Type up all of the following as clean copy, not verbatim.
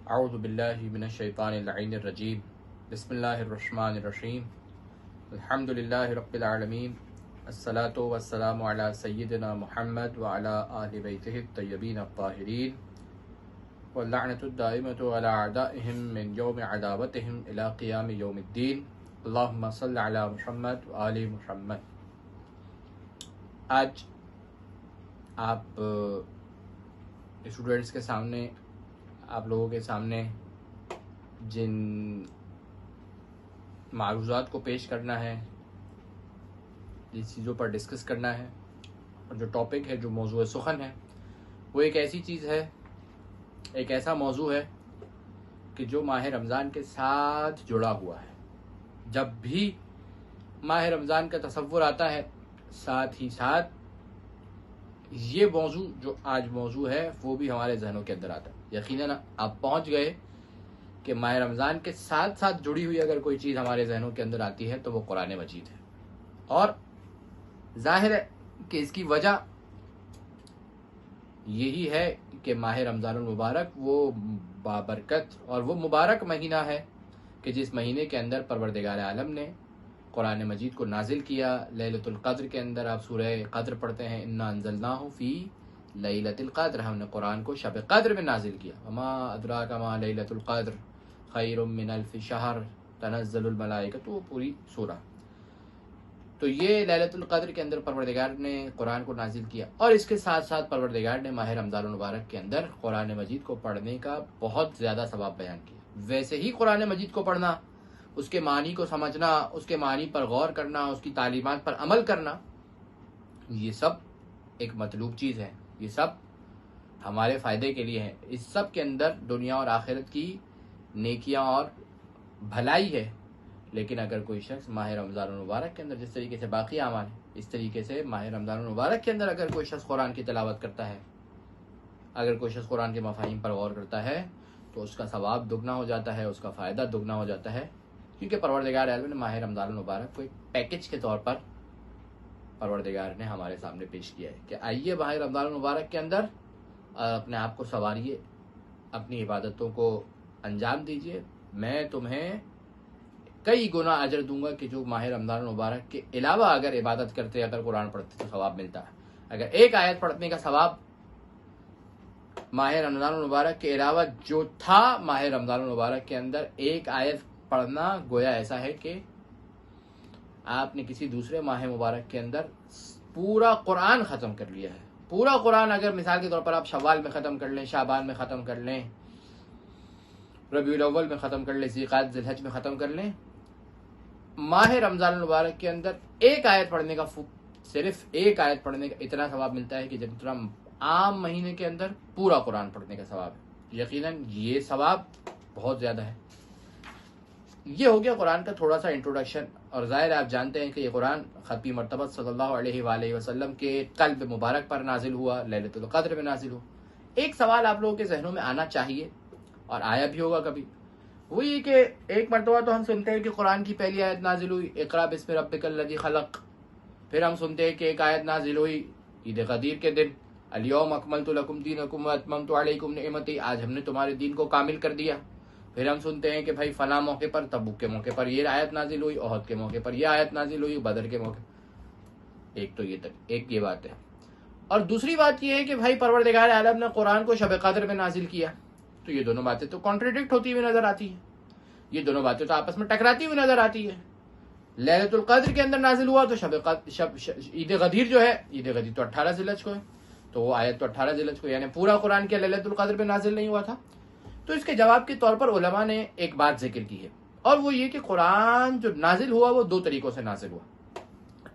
اعوذ باللہ من الشیطان اللعین الرجیم بسم اللہ الرحمن الرحیم الحمد للہ رب العالمین الصلاۃ والسلام علی سیدنا محمد وعلی آل بیتہ الطیبین الطاہرین واللعنۃ الدائمۃ علی اعدائہم من یوم عداوتہم الی قیام یوم الدین اللہم صل علی محمد وآل محمد۔ آج آپ اسٹوڈنٹس کے سامنے، آپ لوگوں کے سامنے جن معروضات کو پیش کرنا ہے، جن چیزوں پر ڈسکس کرنا ہے، اور جو ٹاپک ہے، جو موضوع سخن ہے، وہ ایک ایسی چیز ہے، ایک ایسا موضوع ہے کہ جو ماہ رمضان کے ساتھ جڑا ہوا ہے۔ جب بھی ماہ رمضان کا تصور آتا ہے، ساتھ ہی ساتھ یہ موضوع جو آج موضوع ہے وہ بھی ہمارے ذہنوں کے اندر آتا ہے۔ یقیناً آپ پہنچ گئے کہ ماہ رمضان کے ساتھ ساتھ جڑی ہوئی اگر کوئی چیز ہمارے ذہنوں کے اندر آتی ہے تو وہ قرآن مجید ہے، اور ظاہر ہے کہ اس کی وجہ یہی ہے کہ ماہ رمضان المبارک وہ بابرکت اور وہ مبارک مہینہ ہے کہ جس مہینے کے اندر پروردگار عالم نے قرآن مجید کو نازل کیا۔ لیلۃ القدر کے اندر آپ سورہ قدر پڑھتے ہیں، انا انزلناہ فی لیلۃ القدر، ہم نے قرآن کو شب قدر میں نازل کیا۔ وما ادراک ما لیلۃ القدر خیر من الف شہر تنزل الملائکۃ، وہ پوری سورہ۔ تو یہ لیلۃ القدر کے اندر پروردگار نے قرآن کو نازل کیا، اور اس کے ساتھ ساتھ پروردگار نے ماہ رمضان المبارک کے اندر قرآن مجید کو پڑھنے کا بہت زیادہ ثواب بیان کیا۔ ویسے ہی قرآن مجید کو پڑھنا، اس کے معنی کو سمجھنا، اس کے معنی پر غور کرنا، اس کی تعلیمات پر عمل کرنا، یہ سب ایک مطلوب چیز ہے، یہ سب ہمارے فائدے کے لیے ہے۔ اس سب کے اندر دنیا اور آخرت کی نیکیاں اور بھلائی ہے۔ لیکن اگر کوئی شخص ماہ رمضان المبارک کے اندر جس طریقے سے باقی اعمال ہیں، اس طریقے سے ماہ رمضان المبارک کے اندر اگر کوئی شخص قرآن کی تلاوت کرتا ہے، اگر کوئی شخص قرآن کے مفاہیم پر غور کرتا ہے، تو اس کا ثواب دگنا ہو جاتا ہے، اس کا فائدہ دگنا ہو جاتا ہے، کیونکہ پروردگار عالم نے ماہ رمضان المبارک کو ایک پیکج کے طور پر پروردگار نے ہمارے سامنے پیش کیا ہے کہ آئیے ماہ رمضان المبارک کے اندر اپنے آپ کو سنواریے، اپنی عبادتوں کو انجام دیجیے، میں تمہیں کئی گنا اجر دوں گا کہ جو ماہ رمضان المبارک کے علاوہ اگر عبادت کرتے، اگر قرآن پڑھتے تو ثواب ملتا ہے۔ اگر ایک آیت پڑھنے کا ثواب ماہ رمضان المبارک کے علاوہ جو تھا ماہ رمضان المبارک کے اندر، ایک آیت پڑھنا گویا ایسا ہے کہ آپ نے کسی دوسرے ماہ مبارک کے اندر پورا قرآن ختم کر لیا ہے۔ پورا قرآن اگر مثال کے طور پر آپ شوال میں ختم کر لیں، شعبان میں ختم کر لیں، ربیع الاول میں ختم کر لیں، ذی الحج میں ختم کر لیں، ماہ رمضان المبارک کے اندر ایک آیت پڑھنے کا، صرف ایک آیت پڑھنے کا اتنا ثواب ملتا ہے کہ جتنا عام مہینے کے اندر پورا قرآن پڑھنے کا ثواب ہے۔ یقیناً یہ ثواب بہت زیادہ ہے۔ یہ ہو گیا قرآن کا تھوڑا سا انٹروڈکشن، اور ظاہر آپ جانتے ہیں کہ یہ قرآن ختم مرتبہ صلی اللہ علیہ وآلہ وسلم کے قلب مبارک پر نازل ہوا، لیلۃ القدر میں نازل ہوا۔ ایک سوال آپ لوگوں کے ذہنوں میں آنا چاہیے، اور آیا بھی ہوگا کبھی، وہ یہ کہ ایک مرتبہ تو ہم سنتے ہیں کہ قرآن کی پہلی آیت نازل ہوئی اقرأ بسم ربک الذی خلق، پھر ہم سنتے ہیں کہ ایک آیت نازل ہوئی عید غدیر کے دن، الیوم اکملت لکم دینکم واتممت علیکم نعمتی، آج ہم نے تمہارے دین کو کامل کر دیا۔ پھر ہم سنتے ہیں کہ بھائی فلاں موقع پر، تبوک کے موقع پر یہ آیت نازل ہوئی، احد کے موقع پر یہ آیت نازل ہوئی، بدر کے موقع۔ ایک تو یہ بات ہے، اور دوسری بات یہ ہے کہ بھائی پروردگار عالم نے قرآن کو شب قدر میں نازل کیا، تو یہ دونوں باتیں تو کانٹریڈکٹ ہوتی ہوئی نظر آتی ہیں، یہ دونوں باتیں تو آپس میں ٹکراتی ہوئی نظر آتی ہے۔ لیلۃ القدر کے اندر نازل ہوا تو عید غدیر جو ہے، عید غدیر تو 18 ذی الحج کو ہے، تو وہ آیت تو 18 ذی الحج کو، یعنی پورا قرآن کیا لیلۃ القدر میں نازل نہیں ہوا تھا؟ تو اس کے جواب کے طور پر علماء نے ایک بات ذکر کی ہے، اور وہ یہ کہ قرآن جو نازل ہوا وہ دو طریقوں سے نازل ہوا،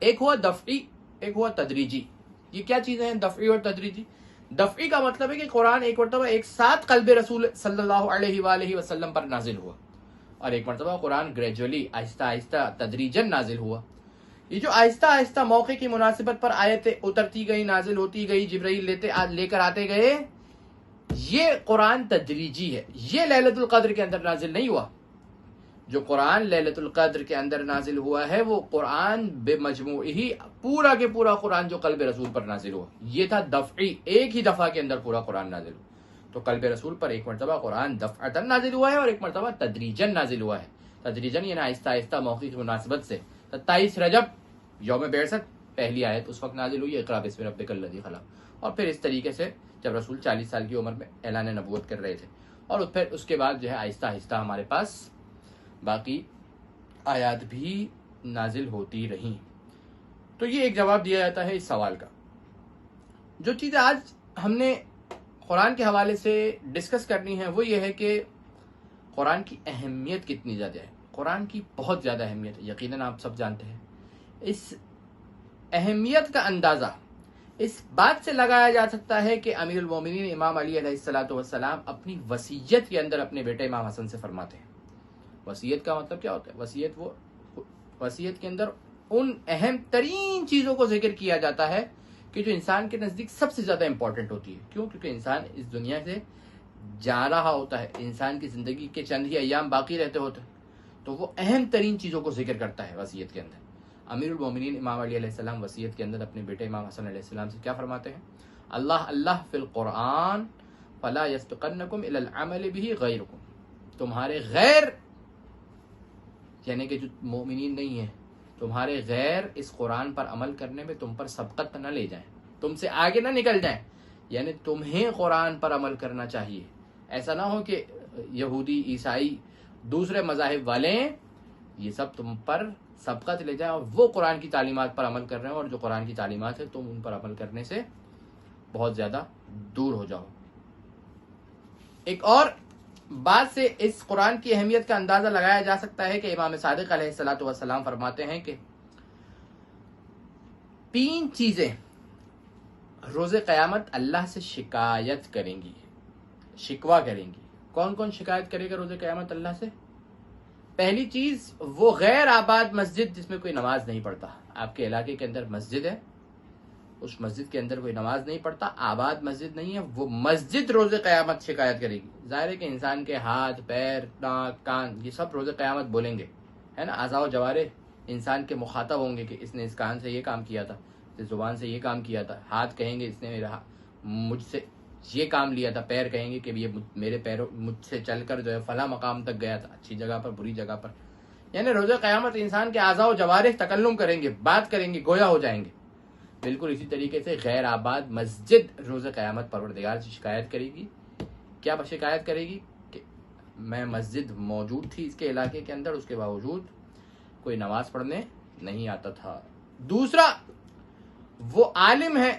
ایک ہوا دفعی، ایک ہوا تدریجی۔ یہ کیا چیزیں ہیں دفعی اور تدریجی؟ دفعی کا مطلب ہے کہ قرآن ایک مرتبہ ایک ساتھ قلب رسول صلی اللہ علیہ وآلہ وسلم پر نازل ہوا، اور ایک مرتبہ قرآن گریجولی آہستہ آہستہ تدریجن نازل ہوا۔ یہ جو آہستہ آہستہ موقع کی مناسبت پر آیتیں اترتی گئی، نازل ہوتی گئی، جبرائیل لے کر آتے گئے، یہ قرآن تدریجی ہے۔ یہ لیلۃ القدر کے اندر نازل نہیں ہوا۔ جو قرآن لیلۃ القدر کے اندر نازل ہوا ہے وہ قرآن بے مجموع ہی پورا کے پورا قرآن جو قلب رسول پر نازل ہوا، یہ تھا دفعی، ایک ہی دفعہ کے اندر پورا قرآن نازل ہوا۔ تو قلب رسول پر ایک مرتبہ قرآن دفعتاً نازل ہوا ہے اور ایک مرتبہ تدریجن نازل ہوا ہے۔ تدریجن یعنی آہستہ آہستہ موقع کی مناسبت سے۔ 27 رجب یوم بعثت پہلی آیت اس وقت نازل ہوئی، اقرا باسم ربک الذی خلق، اور پھر اس طریقے سے جب رسول 40 سال کی عمر میں اعلان نبوت کر رہے تھے، اور پھر اس کے بعد جو ہے آہستہ آہستہ ہمارے پاس باقی آیات بھی نازل ہوتی رہیں۔ تو یہ ایک جواب دیا جاتا ہے اس سوال کا۔ جو چیزیں آج ہم نے قرآن کے حوالے سے ڈسکس کرنی ہے وہ یہ ہے کہ قرآن کی اہمیت کتنی زیادہ ہے۔ قرآن کی بہت زیادہ اہمیت ہے، یقیناً آپ سب جانتے ہیں۔ اس اہمیت کا اندازہ اس بات سے لگایا جا سکتا ہے کہ امیر المومنین امام علی علیہ الصلوۃ والسلام اپنی وصیت کے اندر اپنے بیٹے امام حسن سے فرماتے ہیں۔ وصیت کا مطلب کیا ہوتا ہے؟ وصیت کے اندر ان اہم ترین چیزوں کو ذکر کیا جاتا ہے کہ جو انسان کے نزدیک سب سے زیادہ امپورٹنٹ ہوتی ہے۔ کیوں؟ کیونکہ انسان اس دنیا سے جا رہا ہوتا ہے، انسان کی زندگی کے چند ہی ایام باقی رہتے ہوتے ہیں، تو وہ اہم ترین چیزوں کو ذکر کرتا ہے وصیت کے اندر۔ امیر المومنین امام علی علیہ السلام وصیت کے اندر اپنے بیٹے امام حسن علیہ السلام سے کیا فرماتے ہیں؟ اللہ اللہ فی القرآن فلا یسبقنکم الی العمل به غیرکم، تمہارے غیر یعنی کہ جو مومنین نہیں ہیں، تمہارے غیر اس قرآن پر عمل کرنے میں تم پر سبقت نہ لے جائیں، تم سے آگے نہ نکل جائیں، یعنی تمہیں قرآن پر عمل کرنا چاہیے۔ ایسا نہ ہو کہ یہودی، عیسائی، دوسرے مذاہب والے یہ سب تم پر سبقت لے جائیں اور وہ قرآن کی تعلیمات پر عمل کر رہے ہیں، اور جو قرآن کی تعلیمات ہے تم ان پر عمل کرنے سے بہت زیادہ دور ہو جاؤ۔ ایک اور بات سے اس قرآن کی اہمیت کا اندازہ لگایا جا سکتا ہے کہ امام صادق علیہ الصلوۃ والسلام فرماتے ہیں کہ 3 چیزیں روز قیامت اللہ سے شکایت کریں گی، شکوہ کریں گی۔ کون کون شکایت کرے گا روز قیامت اللہ سے؟ پہلی چیز وہ غیر آباد مسجد جس میں کوئی نماز نہیں پڑھتا۔ آپ کے علاقے کے اندر مسجد ہے، اس مسجد کے اندر کوئی نماز نہیں پڑھتا، آباد مسجد نہیں ہے، وہ مسجد روز قیامت شکایت کرے گی۔ ظاہر ہے کہ انسان کے ہاتھ، پیر، ناک، کان یہ سب روز قیامت بولیں گے، ہے نا۔ اعضاء و جوارح انسان کے مخاطب ہوں گے کہ اس نے اس کان سے یہ کام کیا تھا، اس زبان سے یہ کام کیا تھا۔ ہاتھ کہیں گے اس نے مجھ سے یہ کام لیا تھا، پیر کہیں گے کہ یہ میرے پیروں مجھ سے چل کر جو ہے فلاں مقام تک گیا تھا، اچھی جگہ پر، بری جگہ پر۔ یعنی روز قیامت انسان کے اعضاء و جوارح تکلم کریں گے، بات کریں گے، گویا ہو جائیں گے۔ بالکل اسی طریقے سے غیر آباد مسجد روز قیامت پروردگار سے شکایت کرے گی۔ کیا شکایت کرے گی؟ کہ میں مسجد موجود تھی اس کے علاقے کے اندر، اس کے باوجود کوئی نماز پڑھنے نہیں آتا تھا۔ دوسرا، وہ عالم ہے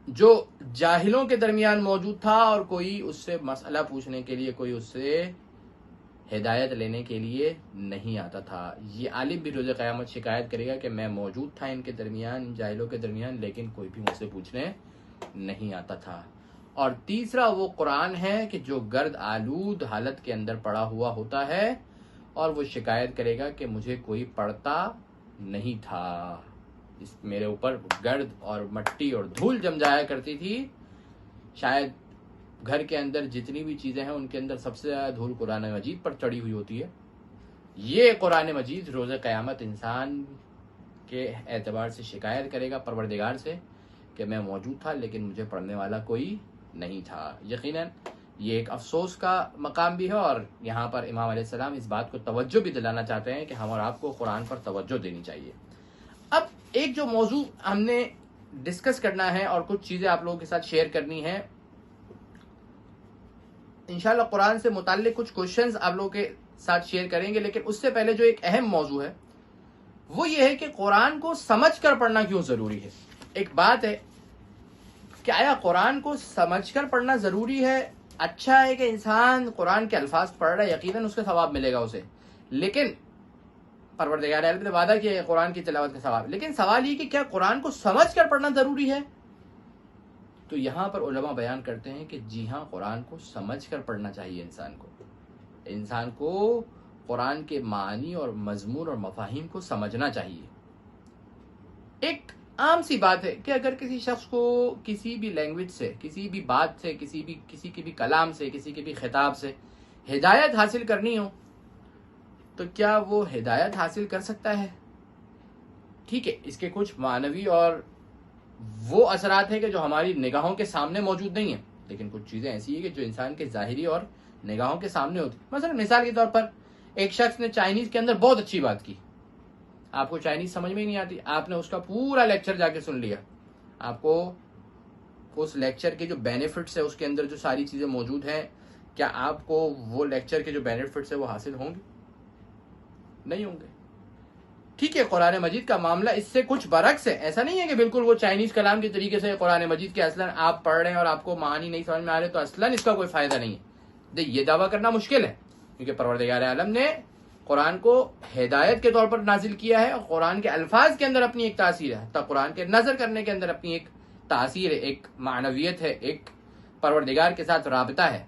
جو جاہلوں کے درمیان موجود تھا اور کوئی اس سے مسئلہ پوچھنے کے لیے، کوئی اس سے ہدایت لینے کے لیے نہیں آتا تھا۔ یہ عالم بھی روز قیامت شکایت کرے گا کہ میں موجود تھا ان کے درمیان، ان جاہلوں کے درمیان، لیکن کوئی بھی مجھ سے پوچھنے نہیں آتا تھا۔ اور تیسرا وہ قرآن ہے کہ جو گرد آلود حالت کے اندر پڑا ہوا ہوتا ہے، اور وہ شکایت کرے گا کہ مجھے کوئی پڑھتا نہیں تھا، اس میرے اوپر گرد اور مٹی اور دھول جم جایا کرتی تھی۔ شاید گھر کے اندر جتنی بھی چیزیں ہیں ان کے اندر سب سے زیادہ دھول قرآن مجید پر چڑھی ہوئی ہوتی ہے۔ یہ قرآن مجید روز قیامت انسان کے اعتبار سے شکایت کرے گا پروردگار سے کہ میں موجود تھا لیکن مجھے پڑھنے والا کوئی نہیں تھا۔ یقیناً یہ ایک افسوس کا مقام بھی ہے، اور یہاں پر امام علیہ السلام اس بات کو توجہ بھی دلانا چاہتے ہیں کہ ہم اور آپ کو قرآن پر توجہ دینی چاہیے۔ اب ایک جو موضوع ہم نے ڈسکس کرنا ہے اور کچھ چیزیں آپ لوگوں کے ساتھ شیئر کرنی ہے، انشاءاللہ قرآن سے متعلق کچھ کوشچنز آپ لوگوں کے ساتھ شیئر کریں گے، لیکن اس سے پہلے جو ایک اہم موضوع ہے وہ یہ ہے کہ قرآن کو سمجھ کر پڑھنا کیوں ضروری ہے۔ ایک بات ہے کہ آیا قرآن کو سمجھ کر پڑھنا ضروری ہے اچھا ہے کہ انسان قرآن کے الفاظ پڑھ رہا ہے، یقیناً اس کا ثواب ملے گا اسے، لیکن پروردگار عالم نے وعدہ کیا ہے قرآن کی تلاوت کا ثواب، لیکن سوال یہ کہ کیا قرآن کو سمجھ کر پڑھنا ضروری ہے؟ تو یہاں پر علماء بیان کرتے ہیں کہ جی ہاں، قرآن کو سمجھ کر پڑھنا چاہیے انسان کو قرآن کے معنی اور مضمون اور مفاہیم کو سمجھنا چاہیے۔ ایک عام سی بات ہے کہ اگر کسی شخص کو کسی بھی لینگویج سے، کسی بھی بات سے، کسی کے بھی کلام سے، کسی کے بھی خطاب سے ہدایت حاصل کرنی ہو تو کیا وہ ہدایت حاصل کر سکتا ہے؟ ٹھیک ہے، اس کے کچھ معنوی اور وہ اثرات ہیں کہ جو ہماری نگاہوں کے سامنے موجود نہیں ہیں، لیکن کچھ چیزیں ایسی ہیں کہ جو انسان کے ظاہری اور نگاہوں کے سامنے ہوتی ہیں۔ مثلا مثال کے طور پر ایک شخص نے چائنیز کے اندر بہت اچھی بات کی، آپ کو چائنیز سمجھ میں ہی نہیں آتی، آپ نے اس کا پورا لیکچر جا کے سن لیا، آپ کو اس لیکچر کے جو بینیفٹس ہیں، اس کے اندر جو ساری چیزیں موجود ہیں، کیا آپ کو وہ لیکچر کے جو بینیفٹس ہیں وہ حاصل ہوں گے؟ نہیں ہوں گے۔ ٹھیک ہے، قرآن مجید کا معاملہ اس سے کچھ برعکس ہے، ایسا نہیں ہے کہ بالکل وہ چائنیز کلام کے طریقے سے قرآن مجید کے اصلاً آپ پڑھ رہے ہیں اور آپ کو معنی نہیں سمجھ میں آ رہے تو اصلاً اس کا کوئی فائدہ نہیں ہے۔ یہ دعویٰ کرنا مشکل ہے، کیونکہ پروردگار عالم نے قرآن کو ہدایت کے طور پر نازل کیا ہے، اور قرآن کے الفاظ کے اندر اپنی ایک تاثیر ہے، حتیٰ قرآن کے نظر کرنے کے اندر اپنی ایک تاثیر ہے، ایک معنویت ہے، ایک پروردگار کے ساتھ رابطہ ہے،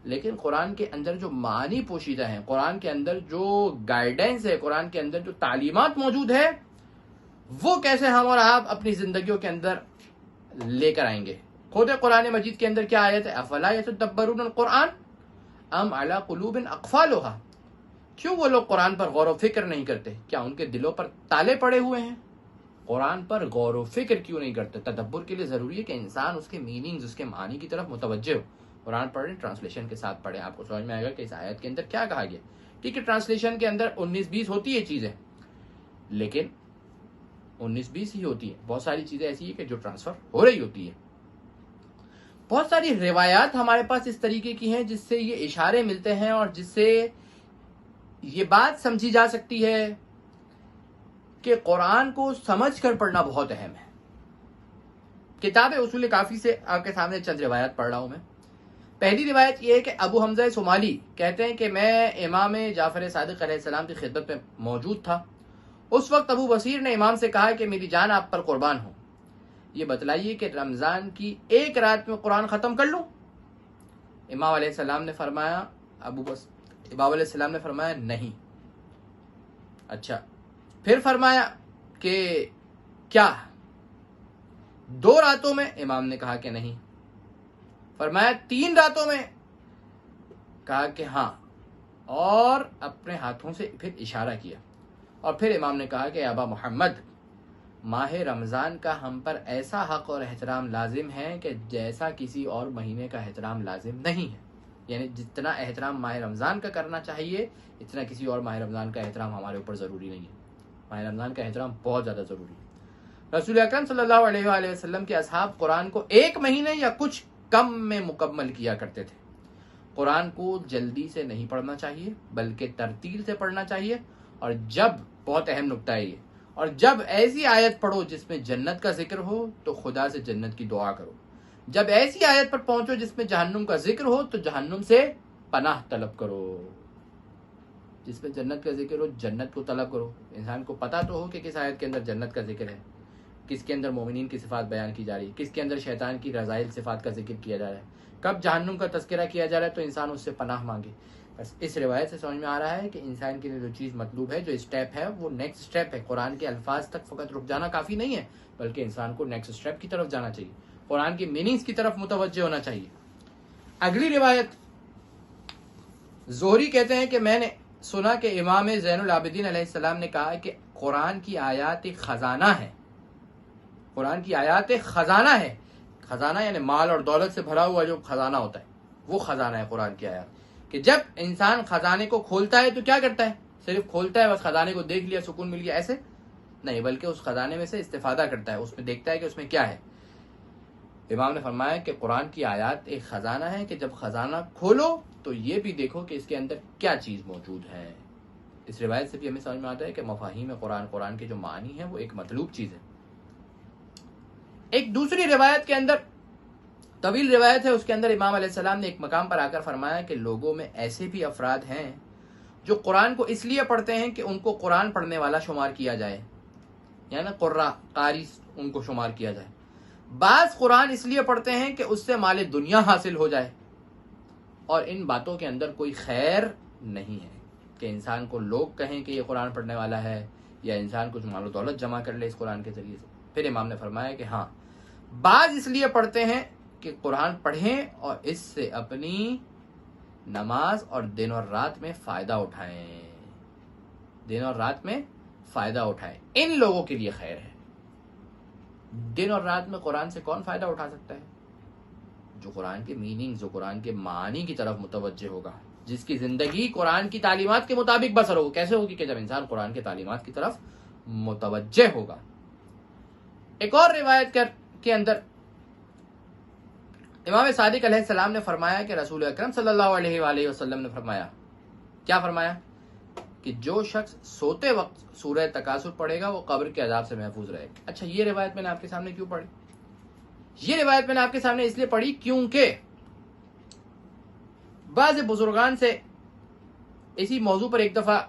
لیکن قرآن کے اندر جو معنی پوشیدہ ہیں، قرآن کے اندر جو گائیڈنس ہے، قرآن کے اندر جو تعلیمات موجود ہے، وہ کیسے ہم اور آپ اپنی زندگیوں کے اندر لے کر آئیں گے؟ خود قرآن مجید کے اندر کیا آیت ہے؟ افلا یتدبرون القرآن ام علی قلوب اقفالها، کیوں وہ لوگ قرآن پر غور و فکر نہیں کرتے؟ کیا ان کے دلوں پر تالے پڑے ہوئے ہیں؟ قرآن پر غور و فکر کیوں نہیں کرتے؟ تدبر کے لیے ضروری ہے کہ انسان اس کے میننگز، اس کے معنی کی طرف متوجہ ہو۔ قرآن پڑھیں، ٹرانسلیشن کے ساتھ پڑھیں، آپ کو سمجھ میں آئے گا کہ اس آیت کے اندر کیا کہا گیا۔ ٹھیک ہے، ٹرانسلیشن کے اندر 19-20 ہوتی ہے چیزیں، لیکن 19-20 ہی ہوتی ہے، بہت ساری چیزیں ایسی ہیں کہ جو ٹرانسفر ہو رہی ہوتی ہے۔ بہت ساری روایات ہمارے پاس اس طریقے کی ہیں جس سے یہ اشارے ملتے ہیں اور جس سے یہ بات سمجھی جا سکتی ہے کہ قرآن کو سمجھ کر پڑھنا بہت اہم ہے۔ کتاب اصول کافی سے آپ کے سامنے چند روایات پڑھ رہا ہوں میں۔ پہلی روایت یہ ہے کہ ابو حمزہ صومالی کہتے ہیں کہ میں امام جعفر صادق علیہ السلام کی خدمت میں موجود تھا، اس وقت ابو بصیر نے امام سے کہا کہ میری جان آپ پر قربان ہو، یہ بتلائیے کہ رمضان کی ایک رات میں قرآن ختم کر لوں؟ امام علیہ السلام نے فرمایا امام علیہ السلام نے فرمایا نہیں۔ اچھا، پھر فرمایا کہ کیا 2 راتوں میں؟ امام نے کہا کہ نہیں۔ فرمایا 3 راتوں میں؟ کہا کہ ہاں، اور اپنے ہاتھوں سے پھر اشارہ کیا، اور پھر امام نے کہا کہ ابا محمد، ماہ رمضان کا ہم پر ایسا حق اور احترام لازم ہے کہ جیسا کسی اور مہینے کا احترام لازم نہیں ہے، یعنی جتنا احترام ماہ رمضان کا کرنا چاہیے اتنا کسی اور ماہ رمضان کا احترام ہمارے اوپر ضروری نہیں ہے۔ ماہ رمضان کا احترام بہت زیادہ ضروری ہے۔ رسول اکرم صلی اللہ علیہ وآلہ وسلم کے اصحاب قرآن کو 1 مہینے یا کچھ کم میں مکمل کیا کرتے تھے۔ قرآن کو جلدی سے نہیں پڑھنا چاہیے بلکہ ترتیل سے پڑھنا چاہیے، اور جب، بہت اہم نکتہ ہے یہ، اور جب ایسی آیت پڑھو جس میں جنت کا ذکر ہو تو خدا سے جنت کی دعا کرو، جب ایسی آیت پر پہنچو جس میں جہنم کا ذکر ہو تو جہنم سے پناہ طلب کرو، جس میں جنت کا ذکر ہو جنت کو طلب کرو۔ انسان کو پتہ تو ہو کہ کس آیت کے اندر جنت کا ذکر ہے، کس کے اندر مومنین کی صفات بیان کی جا رہی ہے، کس کے اندر شیطان کی رذائل صفات کا ذکر کیا جا رہا ہے، کب جہنم کا تذکرہ کیا جا رہا ہے، تو انسان اس سے پناہ مانگے۔ بس اس روایت سے سمجھ میں آ رہا ہے کہ انسان کے لیے جو چیز مطلوب ہے، جو اسٹیپ ہے، وہ نیکسٹ اسٹیپ ہے۔ قرآن کے الفاظ تک فقط رک جانا کافی نہیں ہے، بلکہ انسان کو نیکسٹ اسٹیپ کی طرف جانا چاہیے، قرآن کی میننگز کی طرف متوجہ ہونا چاہیے۔ اگلی روایت، زہری کہتے ہیں کہ میں نے سنا کہ امام زین العابدین علیہ السلام نے کہا کہ قرآن کی آیات ایک خزانہ ہے، قرآن کی آیات ایک خزانہ ہے۔ خزانہ یعنی مال اور دولت سے بھرا ہوا جو خزانہ ہوتا ہے، وہ خزانہ ہے قرآن کی آیات، کہ جب انسان خزانے کو کھولتا ہے تو کیا کرتا ہے؟ صرف کھولتا ہے، بس خزانے کو دیکھ لیا، سکون مل گیا، ایسے نہیں، بلکہ اس خزانے میں سے استفادہ کرتا ہے، اس میں دیکھتا ہے کہ اس میں کیا ہے۔ امام نے فرمایا کہ قرآن کی آیات ایک خزانہ ہے کہ جب خزانہ کھولو تو یہ بھی دیکھو کہ اس کے اندر کیا چیز موجود ہے۔ اس روایت سے بھی ہمیں سمجھ میں آتا ہے کہ مفاہیم قرآن کے جو معنی ہیں وہ ایک مطلوب چیز ہے۔ ایک دوسری روایت کے اندر طویل روایت ہے، اس کے اندر امام علیہ السلام نے ایک مقام پر آ کر فرمایا کہ لوگوں میں ایسے بھی افراد ہیں جو قرآن کو اس لیے پڑھتے ہیں کہ ان کو قرآن پڑھنے والا شمار کیا جائے، یعنی قرآ قاری ان کو شمار کیا جائے۔ بعض قرآن اس لیے پڑھتے ہیں کہ اس سے مال دنیا حاصل ہو جائے، اور ان باتوں کے اندر کوئی خیر نہیں ہے کہ انسان کو لوگ کہیں کہ یہ قرآن پڑھنے والا ہے، یا انسان کچھ مال و دولت جمع کر لے اس قرآن کے ذریعے سے۔ پھر امام نے فرمایا کہ ہاں، بعض اس لیے پڑھتے ہیں کہ قرآن پڑھیں اور اس سے اپنی نماز اور دن اور رات میں فائدہ اٹھائیں، دن اور رات میں فائدہ اٹھائیں۔ ان لوگوں کے لیے خیر ہے۔ دن اور رات میں قرآن سے کون فائدہ اٹھا سکتا ہے؟ جو قرآن کے میننگ، جو قرآن کے معانی کی طرف متوجہ ہوگا، جس کی زندگی قرآن کی تعلیمات کے مطابق بسر ہوگی۔ کیسے ہوگی؟ کہ جب انسان قرآن کے تعلیمات کی طرف متوجہ ہوگا۔ ایک اور روایت کے اندر امام صادق علیہ السلام نے فرمایا کہ رسول اکرم صلی اللہ علیہ وآلہ وسلم نے فرمایا، کیا فرمایا؟ کہ جو شخص سوتے وقت سورہ تکاثر پڑھے گا وہ قبر کے عذاب سے محفوظ رہے گا۔ اچھا، یہ روایت میں نے آپ کے سامنے کیوں پڑھی؟ یہ روایت میں نے آپ کے سامنے اس لیے پڑھی کیونکہ بعض بزرگان سے اسی موضوع پر ایک دفعہ،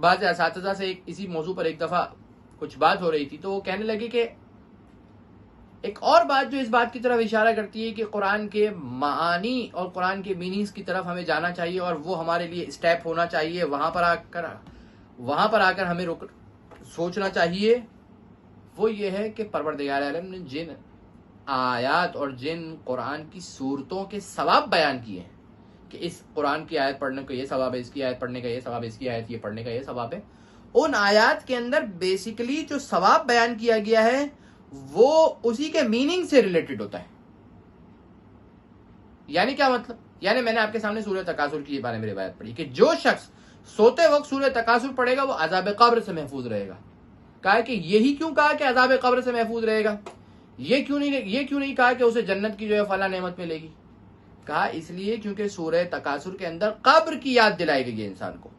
بعض اساتذہ سے اسی موضوع پر ایک دفعہ کچھ بات ہو رہی تھی، تو وہ کہنے لگے کہ ایک اور بات جو اس بات کی طرف اشارہ کرتی ہے کہ قرآن کے معانی اور قرآن کے میننگز کی طرف ہمیں جانا چاہیے، اور وہ ہمارے لیے اسٹیپ ہونا چاہیے، وہاں پر آ کر ہمیں سوچنا چاہیے، وہ یہ ہے کہ پروردگار عالم نے جن آیات اور جن قرآن کی صورتوں کے ثواب بیان کیے ہیں کہ اس قرآن کی آیت پڑھنے کا یہ ثواب ہے، اس کی آیت پڑھنے کا یہ ثواب ہے، اس کی آیت یہ پڑھنے کا یہ ثواب ہے، ان آیات کے اندر بیسیکلی جو ثواب بیان کیا گیا ہے وہ اسی کے میننگ سے ریلیٹڈ ہوتا ہے۔ یعنی کیا مطلب؟ یعنی میں نے آپ کے سامنے سورہ تکاثر کی بارے میں روایت پڑھی کہ جو شخص سوتے وقت سورہ تکاثر پڑھے گا وہ عذاب قبر سے محفوظ رہے گا۔ کہا کہ یہی کیوں کہا کہ عذاب قبر سے محفوظ رہے گا؟ یہ کیوں نہیں کہا کہ اسے جنت کی جو ہے فلاں نعمت ملے گی؟ کہا اس لیے کیونکہ سورہ تکاثر کے اندر قبر کی یاد دلائی گئی ہے انسان کو۔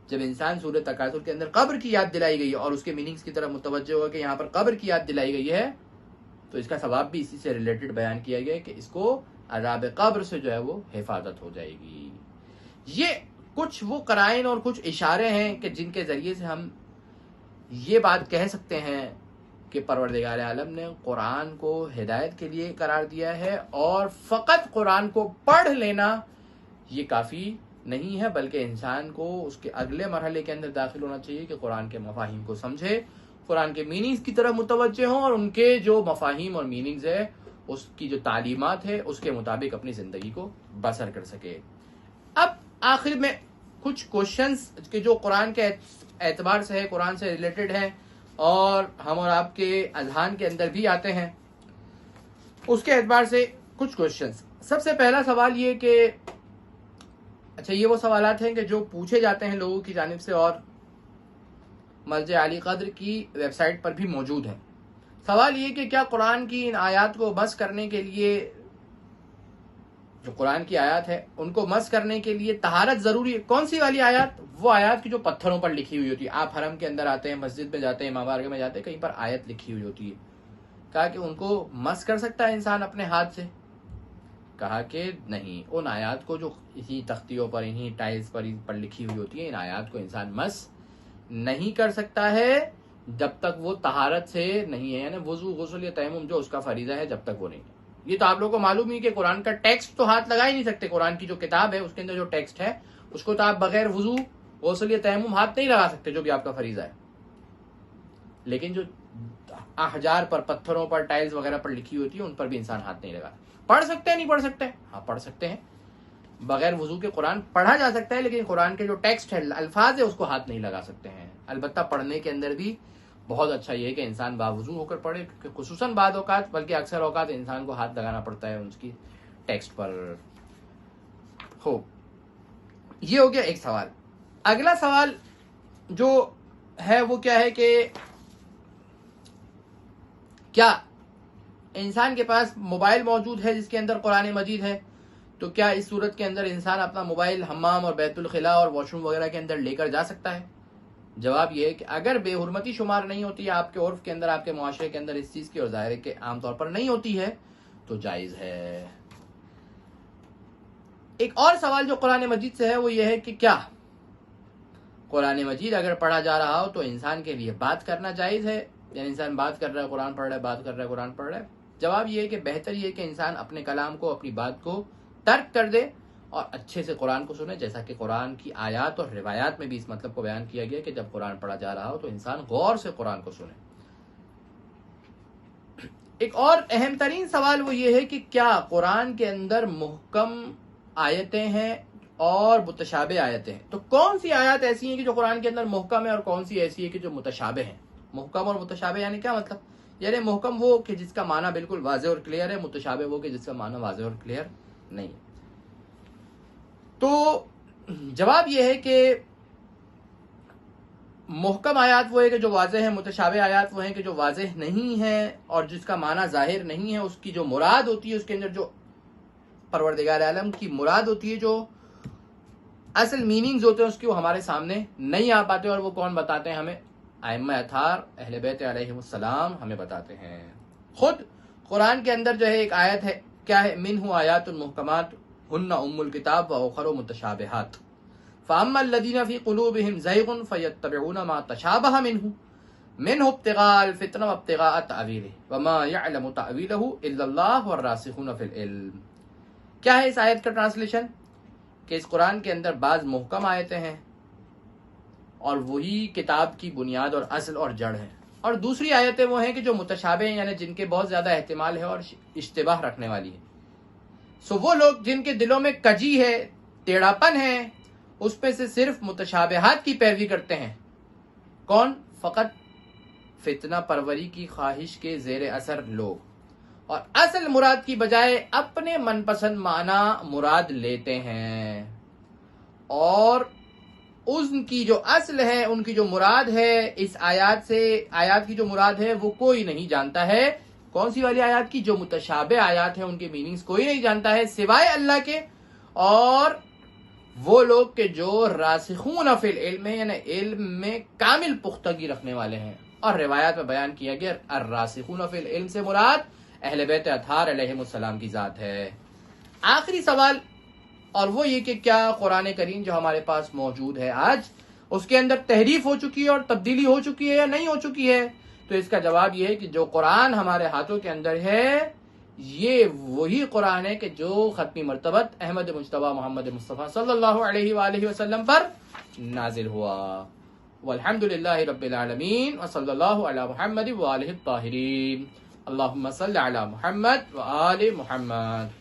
جب انسان سورہ تکاثر کے اندر قبر کی یاد دلائی گئی ہے اور اس کے میننگز کی طرف متوجہ ہوا کہ یہاں پر قبر کی یاد دلائی گئی ہے، تو اس کا ثواب بھی اسی سے ریلیٹڈ بیان کیا گیا ہے کہ اس کو عذاب قبر سے جو ہے وہ حفاظت ہو جائے گی۔ یہ کچھ وہ قرائن اور کچھ اشارے ہیں کہ جن کے ذریعے سے ہم یہ بات کہہ سکتے ہیں کہ پروردگار عالم نے قرآن کو ہدایت کے لیے قرار دیا ہے، اور فقط قرآن کو پڑھ لینا یہ کافی نہیں ہے، بلکہ انسان کو اس کے اگلے مرحلے کے اندر داخل ہونا چاہیے کہ قرآن کے مفاہیم کو سمجھے، قرآن کے میننگز کی طرف متوجہ ہوں، اور ان کے جو مفاہیم اور میننگز ہے، اس کی جو تعلیمات ہے، اس کے مطابق اپنی زندگی کو بسر کر سکے۔ اب آخر میں کچھ کوشچنز کہ جو قرآن کے اعتبار سے ہے، قرآن سے ریلیٹڈ ہیں، اور ہم اور آپ کے اذہان کے اندر بھی آتے ہیں، اس کے اعتبار سے کچھ کوشچنز۔ سب سے پہلا سوال یہ کہ اچھا، یہ وہ سوالات ہیں کہ جو پوچھے جاتے ہیں لوگوں کی جانب سے اور مسجد علی قدر کی ویب سائٹ پر بھی موجود ہیں۔ سوال یہ کہ کیا قرآن کی ان آیات کو مس کرنے کے لیے، جو قرآن کی آیات ہے ان کو مس کرنے کے لیے طہارت ضروری ہے؟ کون سی والی آیات؟ وہ آیات کی جو پتھروں پر لکھی ہوئی ہوتی ہے۔ آپ حرم کے اندر آتے ہیں، مسجد میں جاتے ہیں، امام بارگاہ میں جاتے ہیں، کہیں پر آیت لکھی ہوئی ہوتی ہے، کہا کہ ان کو مس کر سکتا ہے انسان اپنے ہاتھ سے؟ کہا کہ نہیں، ان آیات کو جو اسی تختیوں پر، انہی ٹائلز پر لکھی ہوئی ہوتی ہے، ان آیات کو انسان مس نہیں کر سکتا ہے جب تک وہ طہارت سے نہیں ہے، یعنی وضو، غسل یا تیمم جو اس کا فریضہ ہے، جب تک وہ نہیں ہے۔ یہ تو آپ لوگوں کو معلوم ہی کہ قرآن کا ٹیکسٹ تو ہاتھ لگا ہی نہیں سکتے، قرآن کی جو کتاب ہے اس کے اندر جو ٹیکسٹ ہے اس کو تو آپ بغیر وضو، غسل یا تیمم ہاتھ نہیں لگا سکتے، جو بھی آپ کا فریضہ ہے۔ لیکن جو احجار پر، پتھروں پر، ٹائلز وغیرہ پر لکھی ہوتی ہے ان پر بھی انسان ہاتھ نہیں لگا۔ پڑھ سکتے ہیں؟ نہیں پڑھ سکتے؟ ہاں پڑھ سکتے ہیں، بغیر وضو کے قرآن پڑھا جا سکتا ہے، لیکن قرآن کے جو ٹیکسٹ ہے، الفاظ ہے، اس کو ہاتھ نہیں لگا سکتے ہیں۔ البتہ پڑھنے کے اندر بھی بہت اچھا یہ ہے کہ انسان باوضو ہو کر پڑھے، کیونکہ خصوصاً بعض اوقات، بلکہ اکثر اوقات انسان کو ہاتھ لگانا پڑتا ہے اس کی ٹیکسٹ پر ہو۔ یہ ہو گیا ایک سوال۔ اگلا سوال جو ہے وہ کیا ہے کہ کیا انسان کے پاس موبائل موجود ہے جس کے اندر قرآن مجید ہے، تو کیا اس صورت کے اندر انسان اپنا موبائل حمام اور بیت الخلاء اور واش روم وغیرہ کے اندر لے کر جا سکتا ہے؟ جواب یہ ہے کہ اگر بے حرمتی شمار نہیں ہوتی ہے آپ کے عرف کے اندر، آپ کے معاشرے کے اندر اس چیز کی، اور ظاہر ہے کہ عام طور پر نہیں ہوتی ہے، تو جائز ہے۔ ایک اور سوال جو قرآن مجید سے ہے وہ یہ ہے کہ کیا قرآن مجید اگر پڑھا جا رہا ہو تو انسان کے لیے بات کرنا جائز ہے؟ یعنی انسان بات کر رہا ہے، قرآن پڑھ رہا ہے، بات کر رہا ہے، قرآن پڑھ رہا ہے۔ جواب یہ ہے کہ بہتر یہ ہے کہ انسان اپنے کلام کو، اپنی بات کو ترک کر دے اور اچھے سے قرآن کو سنے، جیسا کہ قرآن کی آیات اور روایات میں بھی اس مطلب کو بیان کیا گیا کہ جب قرآن پڑھا جا رہا ہو تو انسان غور سے قرآن کو سنے۔ ایک اور اہم ترین سوال وہ یہ ہے کہ کیا قرآن کے اندر محکم آیتیں ہیں اور متشابہ آیتیں ہیں؟ تو کون سی آیات ایسی ہیں کہ جو قرآن کے اندر محکم ہے اور کون سی ایسی ہے کہ جو متشابہ ہیں؟ محکم اور متشابہ یعنی کیا مطلب؟ یعنی محکم وہ کہ جس کا معنی بالکل واضح اور کلیئر ہے، متشابہ وہ کہ جس کا معنی واضح اور کلیئر نہیں ہے۔ تو جواب یہ ہے کہ محکم آیات وہ ہے کہ جو واضح ہیں، متشابہ آیات وہ ہیں کہ جو واضح نہیں ہیں اور جس کا معنی ظاہر نہیں ہے، اس کی جو مراد ہوتی ہے، اس کے اندر جو پروردگار عالم کی مراد ہوتی ہے، جو اصل میننگز ہوتے ہیں اس کی، وہ ہمارے سامنے نہیں آ پاتے، اور وہ کون بتاتے ہیں ہمیں؟ ائمہ اطہار اہل بیت علیہم السلام ہمیں بتاتے ہیں۔ خود قرآن کے اندر جو ہے ایک آیت ہے، کیا ہے؟ منہ آیات محکمات ہن ام الکتاب واخر متشابہات فاما الذین فی قلوبہم زیغ فیتبعون ما تشابہ منہ ابتغاء الفتنہ وابتغاء تأویلہ وما یعلم تأویلہ الا اللہ والراسخون فی العلم۔ کیا ہے اس آیت کا ٹرانسلیشن؟ کہ اس قرآن کے اندر بعض محکم آیتیں ہیں اور وہی کتاب کی بنیاد اور اصل اور جڑ ہے، اور دوسری آیتیں وہ ہیں کہ جو متشابہ ہیں، یعنی جن کے بہت زیادہ احتمال ہے اور اشتباہ رکھنے والی ہے۔ سو وہ لوگ جن کے دلوں میں کجی ہے، ٹیڑھاپن ہے، اس پہ سے صرف متشابہات کی پیروی کرتے ہیں۔ کون؟ فقط فتنہ پروری کی خواہش کے زیر اثر لوگ، اور اصل مراد کی بجائے اپنے من پسند معنی مراد لیتے ہیں، اور ان کی جو اصل ہے، ان کی جو مراد ہے اس آیات سے، آیات کی جو مراد ہے وہ کوئی نہیں جانتا ہے۔ کون سی والی آیات کی؟ جو متشابہ آیات ہیں ان کے میننگز کوئی نہیں جانتا ہے سوائے اللہ کے، اور وہ لوگ کہ جو راسخون فی العلم ہے، یعنی علم میں کامل پختگی رکھنے والے ہیں۔ اور روایات میں بیان کیا گیا الراسخون فی العلم سے مراد اہل بیت اطہار علیہم السلام کی ذات ہے۔ آخری سوال اور وہ یہ کہ کیا قرآن کریم جو ہمارے پاس موجود ہے آج، اس کے اندر تحریف ہو چکی ہے اور تبدیلی ہو چکی ہے یا نہیں ہو چکی ہے؟ تو اس کا جواب یہ ہے کہ جو قرآن ہمارے ہاتھوں کے اندر ہے یہ وہی قرآن ہے کہ جو ختمی مرتبت احمد مجتبی محمد مصطفیٰ صلی اللہ علیہ وآلہ وسلم پر نازل ہوا۔ والحمد للہ رب العالمین وصلی اللہ علی محمد وآلہ الطاہرین۔ اللہم صل علی محمد وآل محمد۔